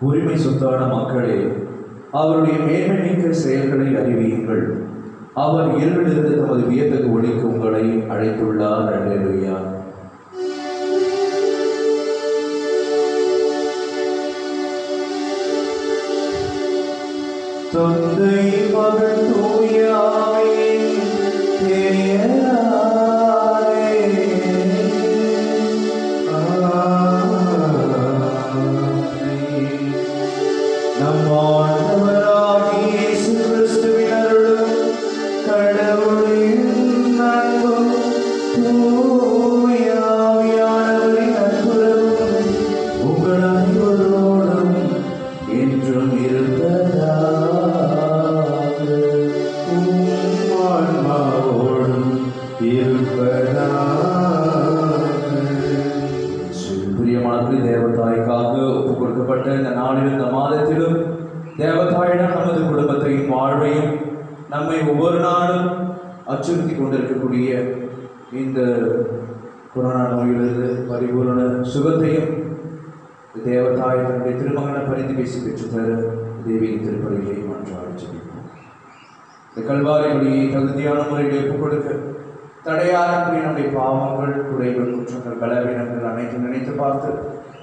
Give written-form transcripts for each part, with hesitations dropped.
உரிமை சொத்தான மக்களே, அவருடைய மேன்மை மிக்க செயல்களை அறிவியுங்கள். அவர் இருளிலிருந்து தமது வியத்தகு ஒளிக்கு உங்களை அழைத்துள்ளார். அல்லேலூயா. தந்தை மகன் தூய ஆவியின் பெயராலே நம் ஆண்டவராகிய இயேசு கிறிஸ்துவின் அருளும் கடவுளின் அன்பும் தூய ஆவியானவரின் நட்புறவும் உங்கள் அனைவரோடும் என்றும் இருப்பதாக. பிரியமானவர்களே, தேவதாய்க்காக ஒப்புக் கொடுக்கப்பட்ட இந்த நாளிலும் இந்த மாதத்திலும் தேவதாயிடம் நமது குடும்பத்தையும் வாழ்வையும் நம்மை ஒவ்வொரு நாளும் அச்சுறுத்தி கொண்டிருக்கக்கூடிய இந்த கொரோனா நோயிலிருந்து பரிபூரண சுகத்தையும் தேவதாய் தன்னுடைய திருமகனை பரிந்து பேசி பெற்றுத்தர தேவியின் திருப்பதிகளை மாற்றாடி ஜெபிப்போம். இந்த கல்வாரி வழியை தகுதியான முறையில் ஒப்புக் கொடுக்க தடையாரக்கூடிய நம்முடைய பாவங்கள், குறைகள், குற்றங்கள், பலவீனங்கள் அனைத்தும் நினைத்து பார்த்து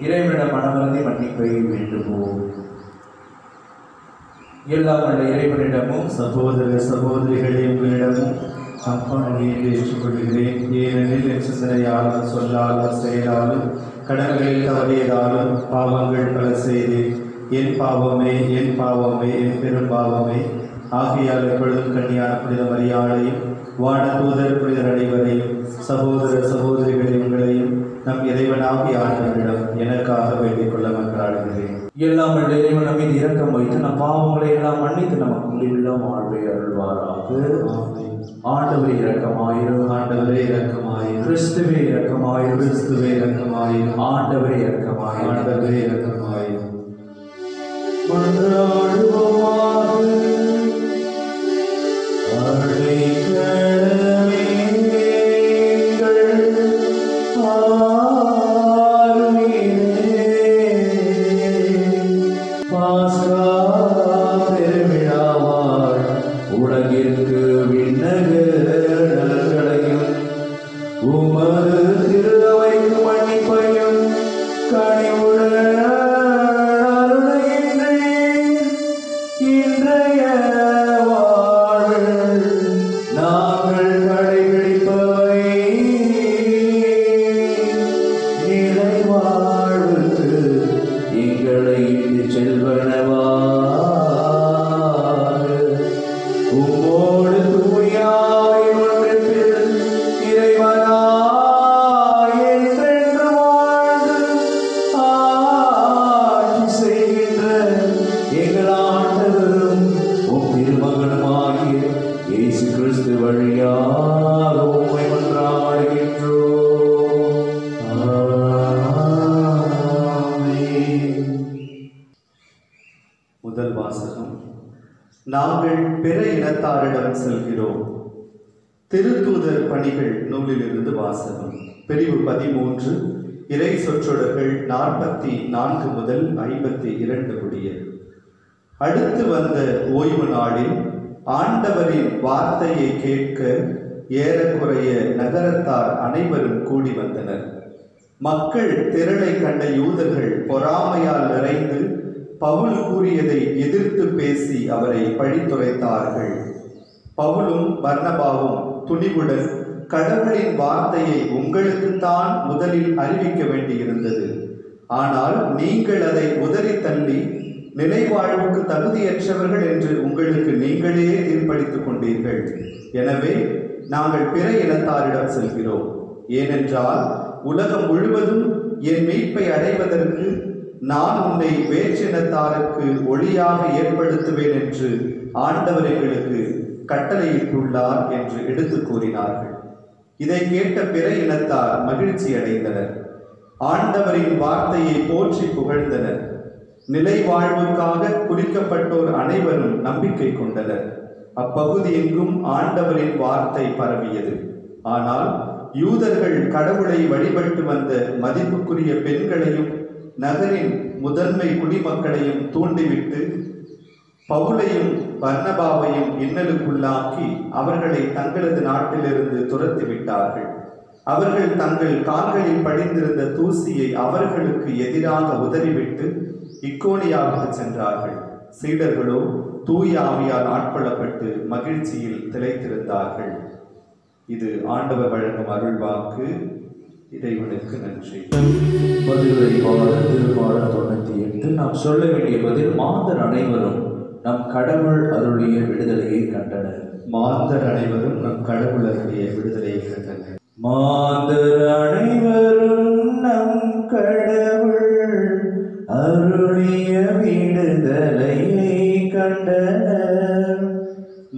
இறைவனிடம் மனமருந்தி மன்னிப்பை வேண்டுவோம். எல்லாம் உள்ள இறைவனிடமும் சகோதர சகோதரிகளை உங்களிடமும் அப்பனையை ஏற்றுக்கொள்கிறேன். ஏனெனில் என் சிந்தனையாலும் சொல்லாலும் செயலாலும் கடன்களில் தவறியதாலும் பாவங்கள் பல செய்தேன். என் பாவமே என் பாவமே என் பெரும் பாவமே. ஆகையால் எப்பொழுதும் கன்னியான புனித மரியாதையும் வான தூதர் புனிதர் அனைவரையும் சகோதர சகோதரிகளை உங்களையும் நம் இறைவனாகிய ஆண்டவரிடம் எனக்காக வேண்டிக் கொள்ள மன்றாடுகிறேன். எல்லாம் உள்ள இறைவன் நம் மீது இரக்கம் வைத்து நம் பாவங்களை எல்லாம் மன்னித்து நமக்கு முடிவுள்ள வாழ்வை அருள்வாராக. ஆண்டவரே இரக்கமாயிரும். ஆண்டவரே இரக்கமாயிரும். கிறிஸ்துவே இரக்கமாயிரும். கிறிஸ்துவே இரக்கமாயிரும். ஆண்டவரே இரக்கமாயிரும். ஆண்டவரே இரக்கமாயிரும். உலகிற்கு விண்ணக நலன்களையும் உமது திருவைக்கு மன்னிப்பையும் கனிவுடன் அருளுகின்றேன். இன்றைய வாழ்வில் நாங்கள் கடைபிடிப்பவை நிலை வாழ்வுக்கு எங்களை இட்டு செல்வனவா. உம்மோடு தூயாய் ஒன்றில் இறைவனாய் என்றென்று வாழ்ந்து ஆட்சி செய்கின்ற எங்கள் ஆண்டவரும் உம் திருமகனுமாகிய இயேசு கிறிஸ்து வழியாக உம்மை மன்றாடுகின்றோம். முதல் வாசகம். நாங்கள் பிற இனத்தாரிடம் செல்கிறோம். திருத்தூதர் பணிகள் நூலிலிருந்து வாசகம். பிரிவு 13, இறை சொற்றொடர்கள் 44 முதல் 52 முடிய. அடுத்து வந்த ஓய்வு நாளில் ஆண்டவரின் வார்த்தையை கேட்க ஏறக்குறைய நகரத்தார் அனைவரும் கூடி வந்தனர். மக்கள் திரளை கண்ட யூதர்கள் பொறாமையால் நிறைந்து பவுல் கூறியதை எதிர்த்து பேசி அவரை பழித்துரைத்தார்கள். பவுலும் பர்னபாவும் துணிவுடன் கடவுளின் வார்த்தையை உங்களுக்குத்தான் முதலில் அறிவிக்க வேண்டியிருந்தது. ஆனால் நீங்கள் அதை உதறி தள்ளி நிலை வாழ்வுக்கு தகுதியற்றவர்கள் என்று உங்களுக்கு நீங்களே தீர்ப்பளித்துக் கொண்டீர்கள். எனவே நாங்கள் பிற இனத்தாரிடம் செல்கிறோம். ஏனென்றால் உலகம் முழுவதும் என் மீட்பை அடைவதற்கு நான் உன்னை வேற்றினத்தாருக்கு ஒளியாக ஏற்படுத்துவேன் என்று ஆண்டவர் எங்களுக்கு கட்டளையிட்டுள்ளார் என்று எடுத்து கூறினார்கள். இதை கேட்ட பிற இனத்தார் மகிழ்ச்சி அடைந்தனர். ஆண்டவரின் வார்த்தையை போற்றி புகழ்ந்தனர். நிலை வாழ்வுக்காக குறிக்கப்பட்டோர் அனைவரும் நம்பிக்கை கொண்டனர். அப்பகுதி எங்கும் ஆண்டவரின் வார்த்தை பரவியது. ஆனால் யூதர்கள் கடவுளை வழிபட்டு வந்த மதிப்புக்குரிய பெண்களையும் நகரின் முதன்மை குடிமக்களையும் தூண்டிவிட்டு பவுலையும் பர்னபாவையும் இன்னலுக்குள்ளாக்கி அவர்களை தங்களது நாட்டிலிருந்து துரத்திவிட்டார்கள். அவர்கள் தங்கள் கால்களில் படிந்திருந்த தூசியை அவர்களுக்கு எதிராக உதறிவிட்டு இக்கோனியாவுக்கு சென்றார்கள். சீடர்களோ தூய ஆவியால் ஆட்கொள்ளப்பட்டு மகிழ்ச்சியில் திளைத்திருந்தார்கள். இது ஆண்டவர் வழங்கும் அருள்வாக்கு. இறைவனுக்கு நன்றி. பதிலுரை பாடல் திருப்பாடல் 98. நாம் சொல்ல வேண்டிய பதில்: மாந்தர் அனைவரும் நம் கடவுள் அருளிய விடுதலையை கண்டனர். மாந்தர் அனைவரும் நம் கடவுள் அருளிய விடுதலையை கண்டனர். மாந்தர் அனைவரும் நம் கடவுள் அருளிய விடுதலையை கண்டனர்.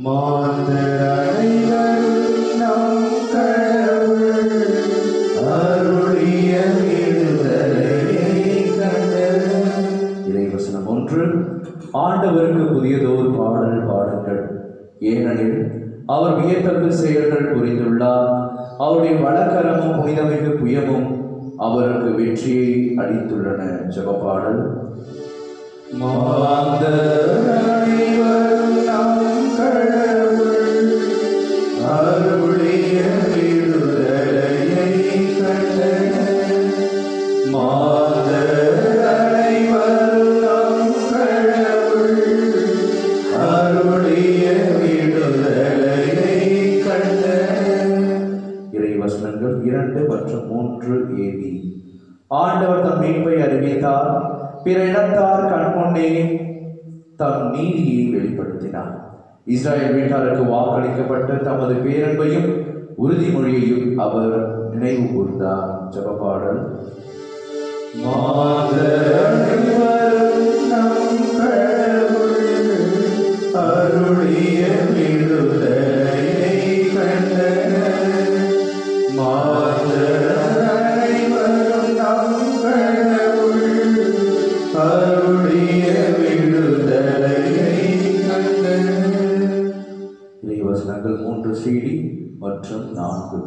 மாந்தர் அனைவரும் நம் கடவுள் அருளிய விடுதலையை கண்டனர். இறைவசனம் 1. ஆண்டவருக்கு புதியதோர் பாடல் பாடுங்கள், ஏனெனில் அவர் வியத்தகு செயல்கள் புரிந்துள்ளார். அவருடைய வலக்கரமும் புனிதமிகு புயமும் அவருக்கு வெற்றியை அளித்துள்ளன. ஜெபப்பாடல். மாந்தர் அனைவரும் நம் கடவுள் அருளிய விடுதலையை கண்டனர். மாந்தர் அனைவரும் நம் கடவுள் அருளிய விடுதலையை கண்டனர். இறைவசனங்கள் 2 மற்றும் 3 AD. ஆண்டவர் தம் மீட்பை அறிவித்தார், பிற இனத்தார் கண்முன்னே தம் நீதியை வெளிப்படுத்தினார். இஸ்ராயல் வீட்டாருக்கு வாக்களிக்கப்பட்ட தமது பேரன்பையும் உறுதிமொழியையும் அவர் நினைவு கூர்ந்தார். ஜெபப்பாடல். மாந்தர் அனைவரும் நம் கடவுள் அருளிய விடுதலையை கண்டனர். மாந்தர் அனைவரும் நம் கடவுள் அருளிய விடுதலையை கண்டனர். இறைவசனங்கள் 3 CD மற்றும் 4.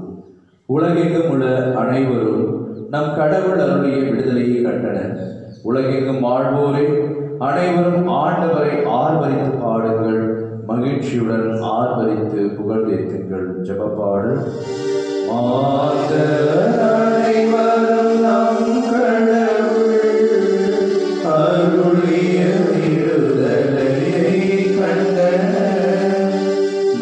உலகெங்கும் உள்ள அனைவரும் நம் கடவுள் அருளிய விடுதலையை கண்டனர். உலகெங்கும் வாழ்வோரே அனைவரும் ஆண்டவரை ஆர்ப்பரித்து பாடுங்கள், மகிழ்ச்சியுடன் ஆர்ப்பரித்து புகழ்ந்தேத்துங்கள். ஜெபப்பாடல். மாந்தர் அனைவரும் நம் கடவுள் அருளிய விடுதலையை கண்டனர்.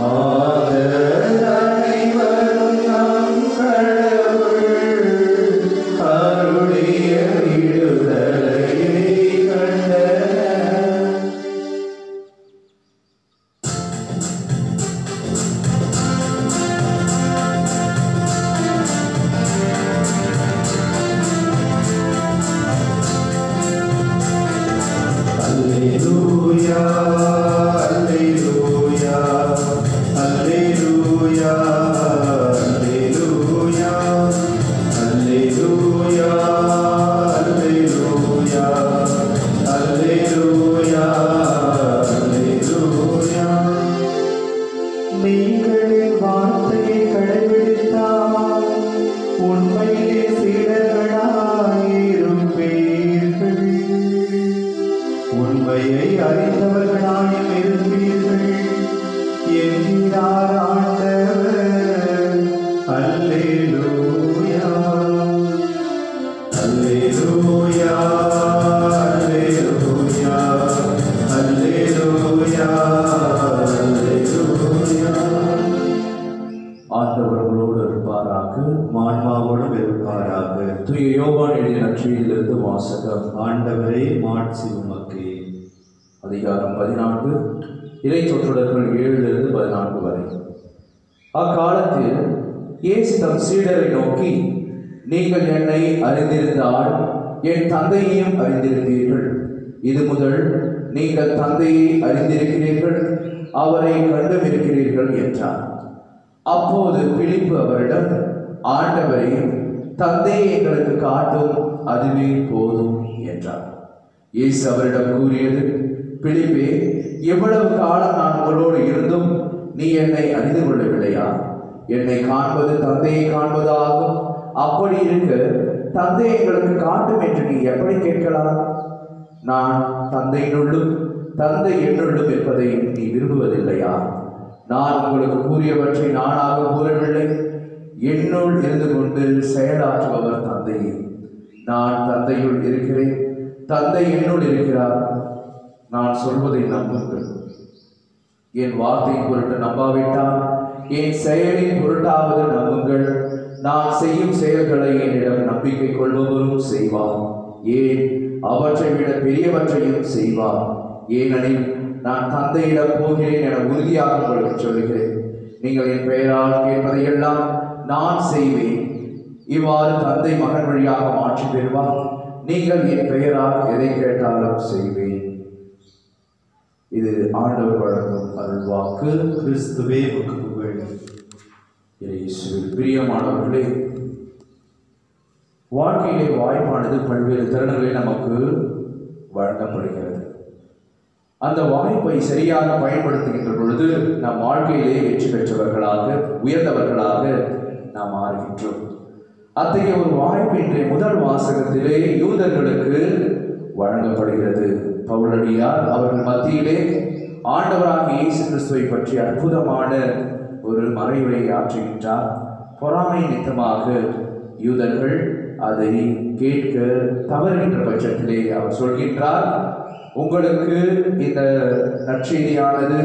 மாந்தர் அனைவரும் நம் கடவுள் அருளிய விடுதலையை கண்டனர். Alleluia, alleluia, alleluia, alleluia, alleluia, alleluia, alleluia, alleluia. நீங்கள் என் வார்த்தையை கடைபிடித்தால் உண்மையிலே சீடர்களாயிருப்பீர்கள். உண்மையை அறிந்தவர்களாயும் இருப்பீர்கள் என்கிறார் ஆண்டவர். அல்லேலூயா, அல்லேலூயா, அல்லேலூயா, அல்லேலூயா, அல்லேலூயா. ஆண்டவர் உங்களோடு இருப்பாராக, ஆன்மாவோடும் இருப்பாராக. தூய யோவான் எழுதிய நற்செய்தியிலிருந்து வாசகம். ஆண்டவரே, மாட்சி உமக்கே. அதிகாரம் 14. இறை சொற்றொடர்கள் 7-14 வரை. அக்காலத்தில் இயேசு தம் சீடரை நோக்கி, நீங்கள் என்னை அறிந்திருந்தால் என் தந்தையையும் அறிந்திருப்பீர்கள். இது முதல் நீங்கள் தந்தையை அறிந்திருக்கிறீர்கள், அவரை கண்டும் இருக்கிறீர்கள் என்றார். அப்போது பிலிப்பு அவரிடம், ஆண்டவரே, தந்தையை எங்களுக்கு காட்டும், அதுவே போதும் என்றார். இயேசு அவரிடம் கூறியது, பிலிப்பே, எவ்வளவு காலம் நான் உங்களோடு இருந்தும் நீ என்னை அறிந்து கொள்ளவில்லையா? என்னை காண்பது தந்தையை காண்பதாகும். அப்படி இருக்க தந்தை எங்களுக்கு காட்டும் என்று நீ எப்படி கேட்கலாம்? நான் தந்தையினுள்ளும் தந்தை என்னுள்ளும் இருப்பதை நீ விரும்புவதில்லையா? நான் உங்களுக்கு கூறியவற்றை நானாக கூறவில்லை, என்னுள் இருந்து கொண்டு செயலாற்றுபவர் தந்தையே. நான் தந்தையுள் இருக்கிறேன், தந்தை என்னுள் இருக்கிறார். நான் சொல்வதை நம்புங்கள். என் வார்த்தை பொருட்டு நம்பாவிட்டால் என் செயலின் பொருட்டாவது நம்புங்கள். நான் செய்யும் செயல்களை என்னிடம் நம்பிக்கை கொள்பவரும் செய்வார், ஏன் அவற்றை விட பெரியவற்றையும் செய்வார். ஏனெனில் நான் தந்தையிடம் போகிறேன் என உறுதியாக உங்களுக்கு சொல்கிறேன். நீங்கள் என் பெயரால் கேட்பதையெல்லாம் நான் செய்வேன். இவ்வாறு தந்தை மகன் வழியாக மாற்றி பெறுவார். நீங்கள் என் பெயரால் எதை கேட்டாலும் செய்வேன். இது ஆண்டவர் வழங்கும் அருள்வாக்கு. கிறிஸ்துவே உமக்கு புகழ். இயேசுவில் பிரியமானவர்களே, வாழ்க்கையிலே வாய்ப்பானது பல்வேறு தருணங்களில் நமக்கு வழங்கப்படுகிறது. அந்த வாய்ப்பை சரியாக பயன்படுத்துகின்ற பொழுது நம் வாழ்க்கையிலே வெற்றி பெற்றவர்களாக, உயர்ந்தவர்களாக நாம் மாறுகின்றோம். அத்தகைய ஒரு வாய்ப்பு இன்றைய முதல் வாசகத்திலே யூதர்களுக்கு வழங்கப்படுகிறது. பவுலடியார் அவர்கள் மத்தியிலே ஆண்டவராகிய இயேசு கிறிஸ்துவை பற்றி அற்புதமான ஒரு மறைவை ஆற்றுகின்றார். பொறாமை நிமித்தமாக யூதர்கள் அதை கேட்க தவறுகின்ற பட்சத்திலே அவர் சொல்கின்றார், உங்களுக்கு இந்த நற்செய்தியானது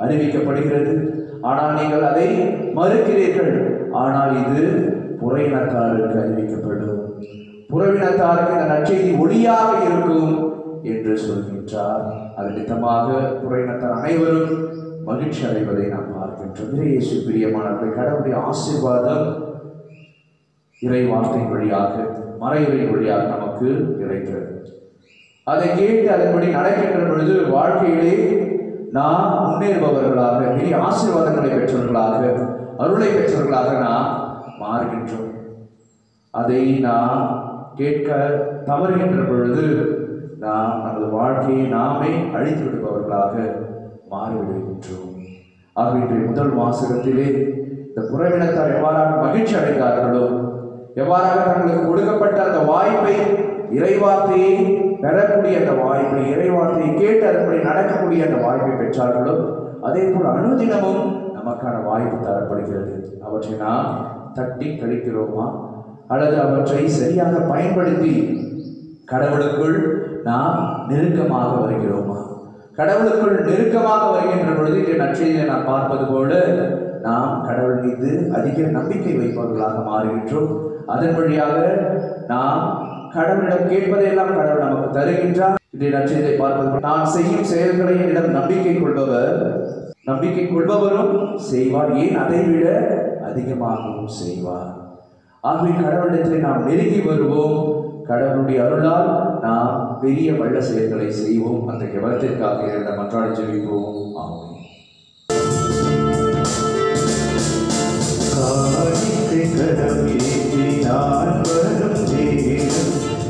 அறிவிக்கப்படுகிறது, ஆனால் நீங்கள் அதை மறுக்கிறீர்கள். ஆனால் இது புறவினத்தாருக்கு அறிவிக்கப்படும், புறவினத்தாருக்கு இந்த நற்செய்தி ஒளியாக இருக்கும் என்று சொல்கின்றார். அது நிமித்தமாக புறவினத்தார் அனைவரும் மகிழ்ச்சி அடைவதை நாம் பார்க்கின்றோம். இயேசு பிரியமானவர்களை, கடவுளுடைய ஆசீர்வாதம் இறை வார்த்தை வழியாக, மறைவுரை வழியாக நமக்கு கிடைக்கிறது. அதை கேட்டு அதன்படி நடக்கின்ற பொழுது வாழ்க்கையிலே நாம் முன்னேறுபவர்களாக, பெரிய ஆசீர்வாதங்களை பெற்றவர்களாக, அருளை பெற்றவர்களாக நாம் மாறுகின்றோம். அதை நாம் கேட்க தவறுகின்ற பொழுது நாம் நமது வாழ்க்கையை நாமே அழித்து விடுபவர்களாக மாறிவிடுகின்றோம். ஆக இன்றைய முதல் வாசகத்திலே இந்த புறவினத்தார் எவ்வாறாக மகிழ்ச்சி அடைந்தார்களோ, எவ்வாறாக தங்களுக்கு கொடுக்கப்பட்ட அந்த வாய்ப்பை, இறைவார்த்தையை பெறக்கூடிய அந்த வாய்ப்பை, இறைவார்த்தையை கேட்டு அதன்படி நடக்கக்கூடிய அந்த வாய்ப்பை பெற்றார்களோ, அதே போல் அனுதினமும் நமக்கான வாய்ப்பு தரப்படுகிறது. அவற்றை நாம் தட்டி கழிக்கிறோமா, அல்லது அவற்றை சரியாக பயன்படுத்தி கடவுளுக்குள் நாம் நெருக்கமாக வருகிறோமா? கடவுளுக்குள் நெருக்கமாக வருகின்ற பொழுது இன்றைய நற்செய்தியை நாம் பார்ப்பது போல நாம் கடவுள் மீது அதிக நம்பிக்கை வைப்பவர்களாக மாறுகின்றோம். அதன் வழியாக நாம் கடவுளிடம் கேட்பதையெல்லாம் கடவுள் நமக்கு தருகின்றார். இன்றைய நற்செய்தியை பார்ப்பது, நான் செய்யும் செயல்களை என்னிடம் நம்பிக்கை கொள்பவரும் செய்வார், ஏன் அதை விட அதிகமாகவும் செய்வார். ஆகவே கடவுளிடத்தில் நாம் நெருங்கி வருவோம். கடவுளுடைய அருளால் நாம் பெரிய வல்ல செயல்களை செய்வோம். அந்த எவரத்திற்காக இரண்டு மன்றாடி ஜெபிப்போம். ஆமென்.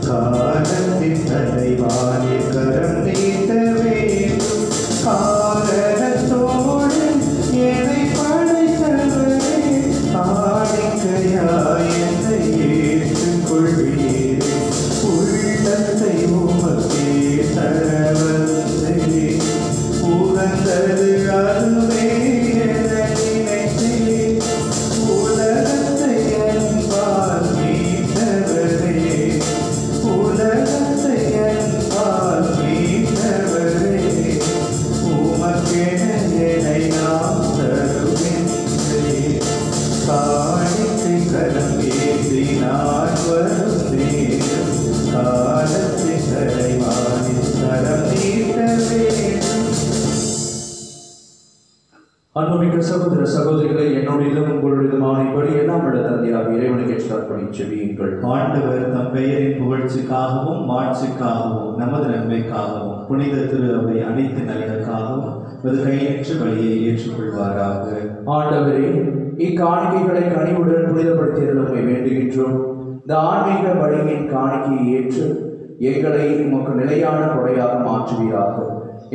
காலத்தின் தலைவானே கரம் நீட்ட வேண்டும், காரணத்தோடு என்னை படைத்தவரே, காணிக்கையாய் என்னை ஏற்றுக்கொள்வீரே, உள்ளத்தை உமக்கே தரவந்தே, உகந்தது அதுவே என நினைத்தேன், உலகத்தை என்பால் மீட்டவரே, உலகத்தை என்பால் மீட்டவரே, உமக்கென என்னை நாம் தருகின்றேன், காணிக்கை கரம் ஏற்றி நான் வரும் நேரம், காலத்தின் தலைவானில் கரம் நீட்ட வேண்டும். அன்புமிக்க சகோதர சகோதரிகளை, என்னுடையதும் உங்களுடையதுமான இப்படி எல்லாம் விட தந்தையாக இறைவனுக்கு ஏற்றாற்படி செவியுங்கள். ஆண்டவர் தம் பெயரின் புகழ்ச்சிக்காகவும் மாட்சிக்காகவும் நமது நன்மைக்காகவும் புனித திரு அவை அனைத்து நலனுக்காகவும் கையற்ற வழியை ஏற்றுக்கொள்வாராக. ஆண்டவரே, இக்காணிக்கைகளை கனிவுடன் புனிதப்படுத்தியதை வேண்டுகின்றோம். இந்த ஆன்மீக வழியின் காணிக்கையை ஏற்று எங்களை உமக்கு நிலையான கொடையாக மாற்றுவீராக.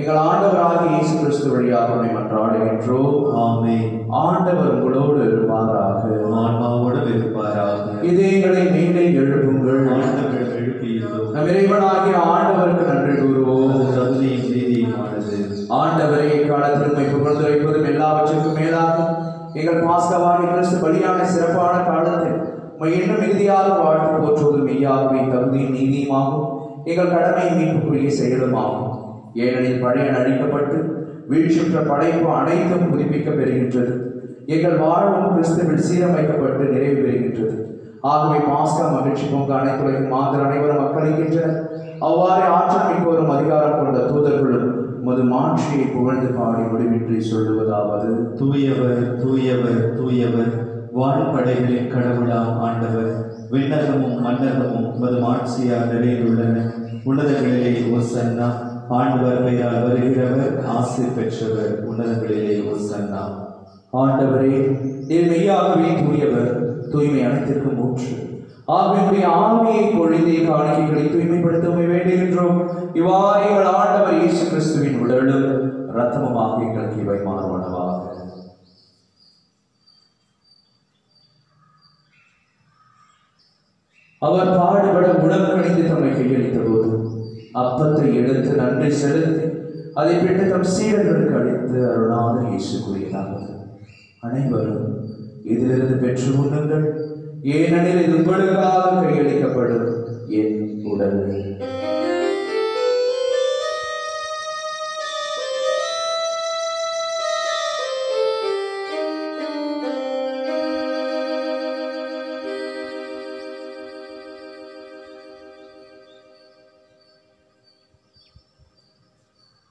எங்கள் ஆண்டவராகிய இயேசு கிறிஸ்து வழியாக உம்மை மன்றாடுகின்றோம். ஆமென். ஆண்டவர் உங்களோடு இருப்பாராக. ஆன்மாவோடு இருப்பாராக. இதயங்களை மேலே எழுப்புங்கள். ஆண்டவர் எழுப்பியுள்ளோம். நம் இறைவனாகிய ஆண்டவருக்கு நன்றி கூறுவோம். அது தகுதியும் நீதியுமானது. ஆண்டவரே, இக்காலத்தில் உம்மை புகழ்ந்து வைப்பதும் எல்லாவற்றிற்கும் மேலாக எங்கள் பாஸ்கவாகிய கிறிஸ்து பலியான சிறப்பான காலத்தில் உம்மை இன்னும் மிகுதியாக வாழ்த்து போற்றுவதும் மெய்யாகவே தகுதியும் நீதியுமாகும். எங்கள் கடமை மீட்புக்குரிய செயலுமாகும். ஏனெனில் பழைய அழிக்கப்பட்டு வீழ்ச்சியுற்ற படைப்பு அனைத்தும் புதுப்பிக்க பெறுகின்றது. எங்கள் வாழ்வும் கிறிஸ்துவில் சீரமைக்கப்பட்டு நிறைவு பெறுகின்றது. ஆகவே பாஸ்கா மகிழ்ச்சி பொங்க அனைத்துலகின் மாந்தர் அனைவரும் மக்களிக்கின்றனர். அவ்வாறே ஆற்றல் மிக்கோரும் அதிகாரம் கொண்ட தூதர்களும் மது மாட்சியை புகழ்ந்து பாடி முடிவின்றி சொல்லுவதாவது: தூயவர் தூயவர் தூயவர், வான்படைகளின் கடவுளாம் ஆண்டவர். விண்ணகமும் மன்னகமும் மது மாட்சியால் நிறைந்துள்ளன. உன்னதங்களிலே ஓசன்னா. ஆண்டவர் பெயரால் வருகிறவர் ஆசி பெற்றவர். உன்னதங்களிலே ஓசன்னா. ஆண்டவரே, நீர் மெய்யாகவே தூயவர், தூய்மை அனைத்திற்கும் ஊற்று. ஆகவே ஆவியை பொழிந்தே காணிக்கைகளை தூய்மைப்படுத்த வேண்டுகின்றோம். இவ்வாறு எங்கள் ஆண்டவர் இயேசு கிறிஸ்துவின் உடலும் இரத்தமுமாக எங்களுக்கு இவை மாறுவனவாக. அவர் பாடுபட உடல் கணிந்து தம்மை கையளித்த போது அப்பத்தை எடுத்து நன்றி செலுத்தி அதை பெற்று தம் சீடர்களுக்கு அளித்து அருளாத இயேசு கூறியதாவது: அனைவரும் இதிலிருந்து பெற்று உண்ணுங்கள், ஏனெனில் இது உங்களுக்காக கையளிக்கப்படும் என் உடல்.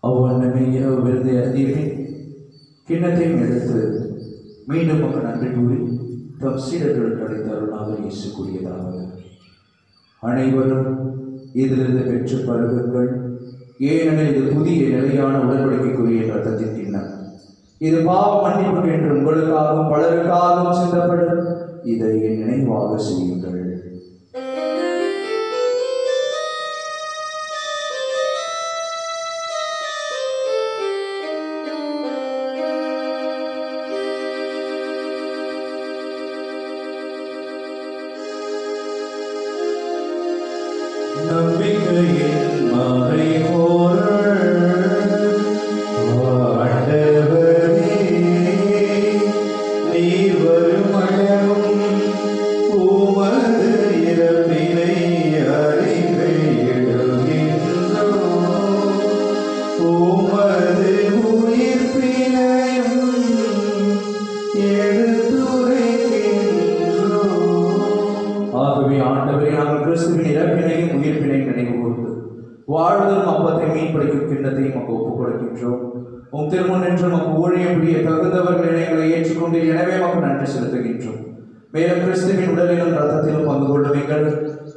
அவ்வண்ணமே இரவு விருதை அருந்தியபின் கிண்ணத்தையும் எடுத்து மீண்டும் மக்கள் நன்றி கூறி தம் சீடர்களுக்கு அளித்த அருளாக இயேசு கூறியதாவது: அனைவரும் இதிலிருந்து பெற்று பருகுங்கள், ஏனெனில் இது புதிய நிலையான உடன்படிக்கைக்குரிய இரத்தத்தின் கிண்ணம். இது பாவ மன்னிப்பு என்று உங்களுக்காகவும் பலருக்காகவும் சிந்தப்படும். இதை என் நினைவாக செய்யுங்கள். நம்பிக்கையின் மறைபொருள் ஆண்டவரே, நீர் வருமளவும் உமது இறப்பினை அறிக்கையிடுகின்றோம். உமது உயிர்ப்பினையும் எடுத்துரைக்கின்றோம். ஆகவே ஆண்டவரே, நாங்கள் கிறிஸ்துவின் இறப்பினையும் உயிர்ப்பினையும் நினைவு கூர்ந்து வாழ்வதும் அப்பத்தை மீன்படிக்கும் கிண்ணத்தையும் நமக்கு ஒப்புக் கொடுக்கின்றோம். உம் திருமுன் என்று நமக்கு ஊழியம் புரிய தகுந்தவர்கள் எங்களை ஏற்றுக்கொண்டு எனவே நமக்கு நன்றி செலுத்துகின்றோம். மேலும் கிறிஸ்துவின் உடலிலும் இரத்தத்திலும் பங்கு கொள்ளும் எங்கள்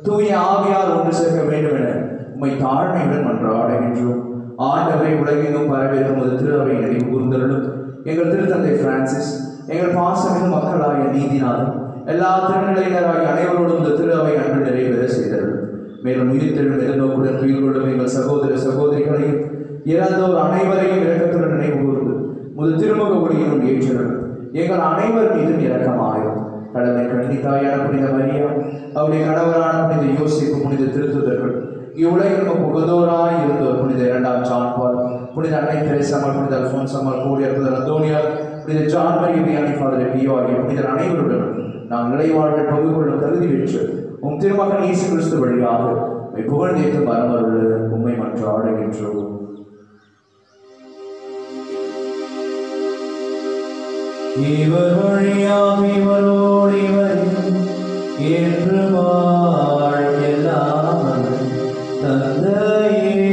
தூய ஆவியால் ஒன்று சேர்க்க வேண்டும் என உம்மை தாழ்மையுடன் மன்றாடுகின்றோம். ஆண்டவரை உலகெங்கும் பரவியிருக்கும் ஒரு திரு அவை நினைவு கூர்ந்தருளும். எங்கள் திருத்தந்தை பிரான்சிஸ், எங்கள் பாசமிகு மக்களாகிய நீதிநாதன், எல்லா திருநிலையினராகிய அனைவரோடும் இந்த திரு அவை அன்று நிறைவேற செய்தருளும். மேலும் உயிர்த்தெழும் எதிர்நோக்குடன் துயில் கொள்ளும் எங்கள் சகோதர சகோதரிகளையும் இறந்தோர் அனைவரையும் இரக்கத்துடன் நினைவு கூர்ந்து முது திருமுக ஒளியினும் ஏற்றருளும். எங்கள் அனைவர் மீதும் இரக்கமாயும் கடமை கண்ணித்தாயான புனித மரியா, அவருடைய கணவரான புனித யோசிப்பு, புனித திருத்துதர்கள், இவ்வுலகில் புகதோராய் இருந்தோர் புனித 2ஆம் ஜான் பால், புனித அன்னை தெரேசாமல், புனித அல்போன்சாமல், கூடியர் புனித அந்தோனியார், புனித ஜான் மரிய வியானி, ஃபாதர் பியோ ஆகிய புனிதர் அனைவருடன் நாம் நிலைவாழ்வில் பங்கு கொள்ளும் தகுதி பெற்று உம் திருமகன் இயேசு கிறிஸ்து வழியாக உம்மை புகழ்ந்தேற்று மரமருள் உம்மை மன்றாடுகின்றோம். இவர் வழியாக இவரோடு இவரில் என்று வாழ்வெல்லாம் தந்தையே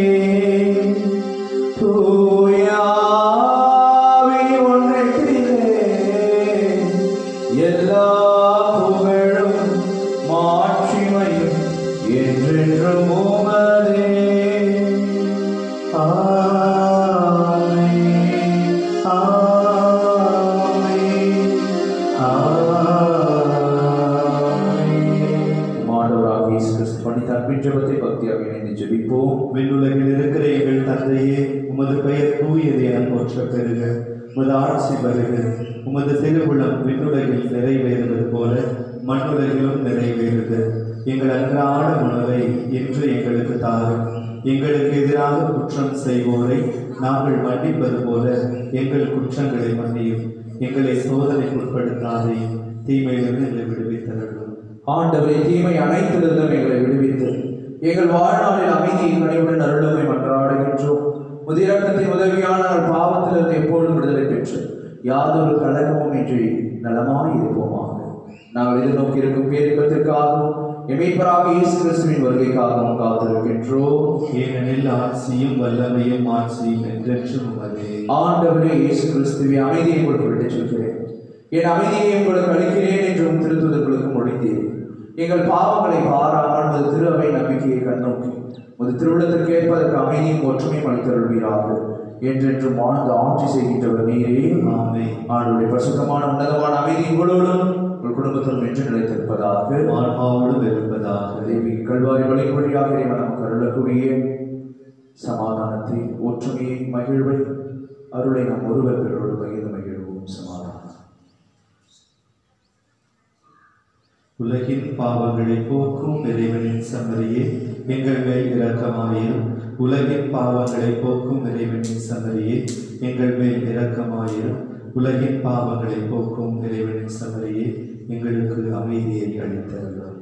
தூய ஆவி ஒன்றிலே எல்லா புகழும் மாட்சிமையும் என்றென்றும் உமதே. விண்ணுலகில் இருக்கிற எங்கள் தந்தையே, உமது உமது பெயர் தூயது என போற்ற பெறுக. உமது ஆட்சி வருக. உமது திருவுளம் விண்ணுலகில் நிறைவேறுவது போல மண்ணுலகிலும் நிறைவேறுக. எங்கள் அன்றாட உணவை இன்று எங்களுக்கு தாரும். எங்களுக்கு எதிராக குற்றம் செய்வோரை நாங்கள் மன்னிப்பது போல எங்கள் குற்றங்களை மன்னியும். எங்களை சோதனைக்குட்படுத்தாதே, தீமையிலிருந்து எங்களை விடுவித்தருளும். ஆண்டவரே, தீமை அனைத்திலிருந்தும் எங்களை விடுவித்து எங்கள் வாழ்நாளில் அமைதியை கனிவுடன் அருளுமை மன்றாடுகின்றோம். முதிரக்கத்தின் உதவியானால் பாவத்திலிருந்து எப்பொழுதும் விடுதலை பெற்று யாதொரு கலகமும் இன்றி நலமாய் இருப்போமாக. நாங்கள் எதிர்நோக்கி இருக்கும் பேரின்பத்திற்காகவும் எமீட்பராக இயேசு கிறிஸ்துவின் வருகைக்காகவும் காத்திருக்கின்றோம். ஏனெனில் ஆட்சியும் வல்லமையும் மாட்சியும் என்றென்றும் உமதே. ஆண்டவரே இயேசு கிறிஸ்துவை அமைதியை உங்களுக்கு விட்டுச் செல்கிறேன், என் அமைதியை உங்களுக்கு அளிக்கிறேன் என்றும் திருத்துதர்களுக்கு மொழிந்தீர். எங்கள் பாவங்களை பாராமல் முது திரு அவை நம்பிக்கையை கண்ணோக்கி முது திருவிழத்திற்கு ஏற்பதற்கு அமைதியும் ஒற்றுமையும் அளித்தருள்வீராக. என்றென்றும் வாழ்ந்து ஆட்சி செய்கின்றவர் நீரே. ஆமே. ஆண்டுடைய பரிசுத்தமான உன்னதமான அமைதி உங்களோடும் உங்கள் குடும்பத்திலும் என்று நிலைத்திருப்பதாக, ஆன்மாவோடும் இருப்பதாக. தேவி கல்வாரி வழி வழியாக இறைவன் நமக்கு அருளக்கூடிய சமாதானத்தை, ஒற்றுமையை, மகிழ்வை, அருளை நம் ஒருவர் பிறரோடு பகிர்ந்து மகிழ்வோம். சமாதானம். உலகின் பாவங்களை போக்கும் இறைவனின் சமரியே எங்கள் மேல் இரக்கமாயிரும். உலகின் பாவங்களை போக்கும் இறைவனின் சமரியே எங்கள் மேல் இரக்கமாயிரும். உலகின் பாவங்களை போக்கும் இறைவனின் சமரியே எங்களுக்கு அமைதியை அளித்தருளும்.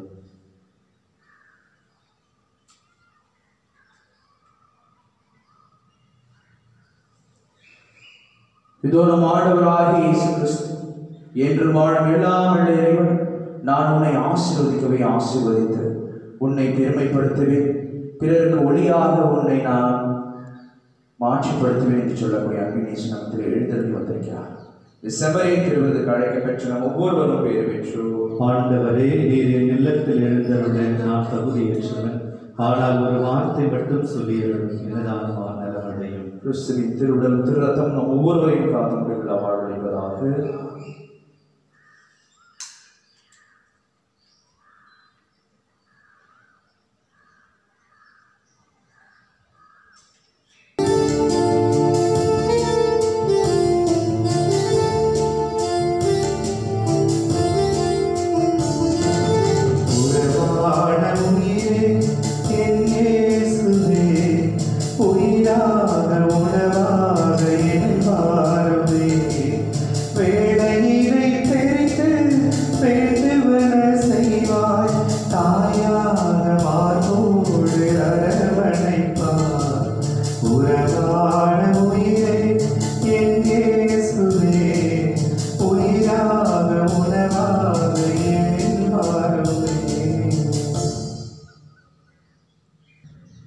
இதோ நம் ஆண்டவராகிய இயேசு கிறிஸ்து என்று வாழும் எல்லாம் உள்ள இறைவன், நான் உன்னை ஆசீர்வதிக்கவே ஆசீர்வதித்து உன்னை பெருமைப்படுத்துவேன், பிறருக்கு ஒளியாக உன்னை நான் மாற்றிப்படுத்துவேன் என்று சொல்லக்கூடிய அன்பின் நேசத்தில் எழுந்தருளி வந்திருக்கிறார். செம்மறியின் திருவிருதுக்கு அழைக்க பெற்ற நம் ஒவ்வொருவரும் பேர் பெற்றோம். ஆண்டவரே, நீர் என் இல்லத்தில் எழுந்தருள நான் தகுதியற்றவன். ஆனால் ஒரு வார்த்தை மட்டும் சொல்லியருளும், எனதான நலமடையும். கிறிஸ்துவின் திருவுடல் திரு ரத்தம் நம் ஒவ்வொருவரையும் காத்தும் வாழ்வடைவதாக.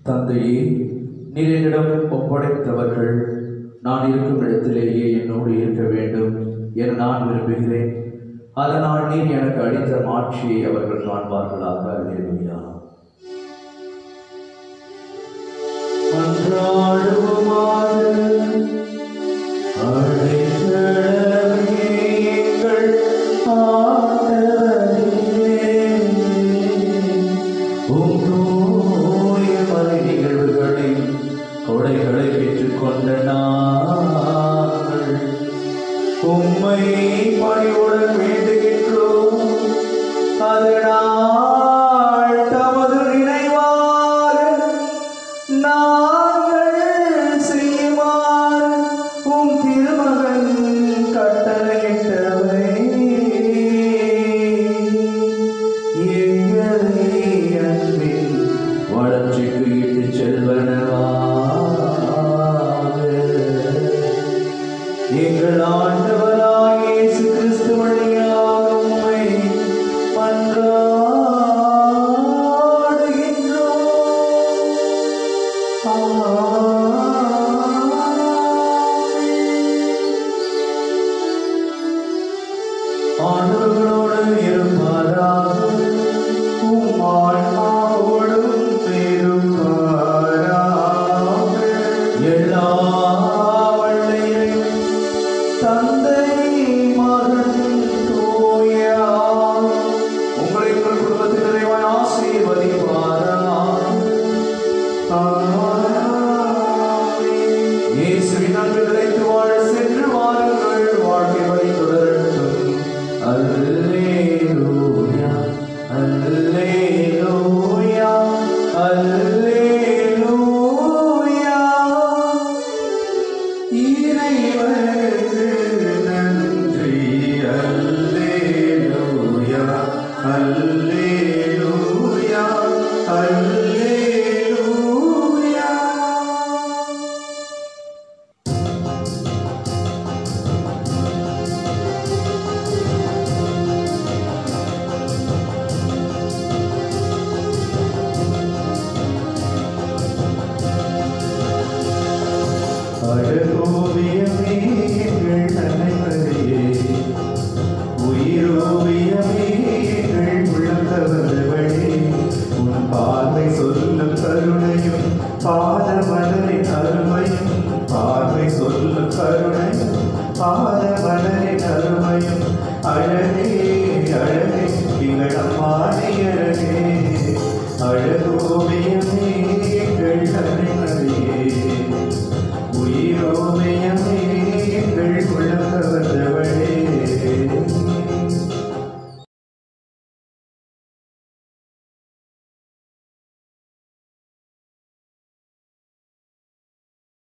தந்தையே, நீர் என்னிடம் ஒப்படைத்தவர்கள் நான் இருக்கும் இடத்திலேயே என்னோடு இருக்க வேண்டும் என நான் விரும்புகிறேன். அதனால் நீர் எனக்கு அளித்த மாட்சியை அவர்கள் காண்பார்களாக. அல்லேலூயா. கொடைகளை பெற்றுக்கொண்ட நாங்கள் உம்மை பணிவுடன் வேண்டுகின்றோம். அதனால் தமது நினைவாக நாங்கள் செய்யுமாறு உம் திருமகன் கட்டளையிட்டவை எங்களை அன்பின் வளர்ச்சிக்கு இட்டுச் செல்வனவா. எங்கள் ஆண்டவராகிய இயேசு கிறிஸ்து வழியாக உம்மை மன்றாடுகிறோம். மலரின் அருமையும் பார்வை சொல்லும் கருணையும் பாத மலரின் அருமையும் அழகே அழகே எங்கள் அம்மானை அழகே அழகோவே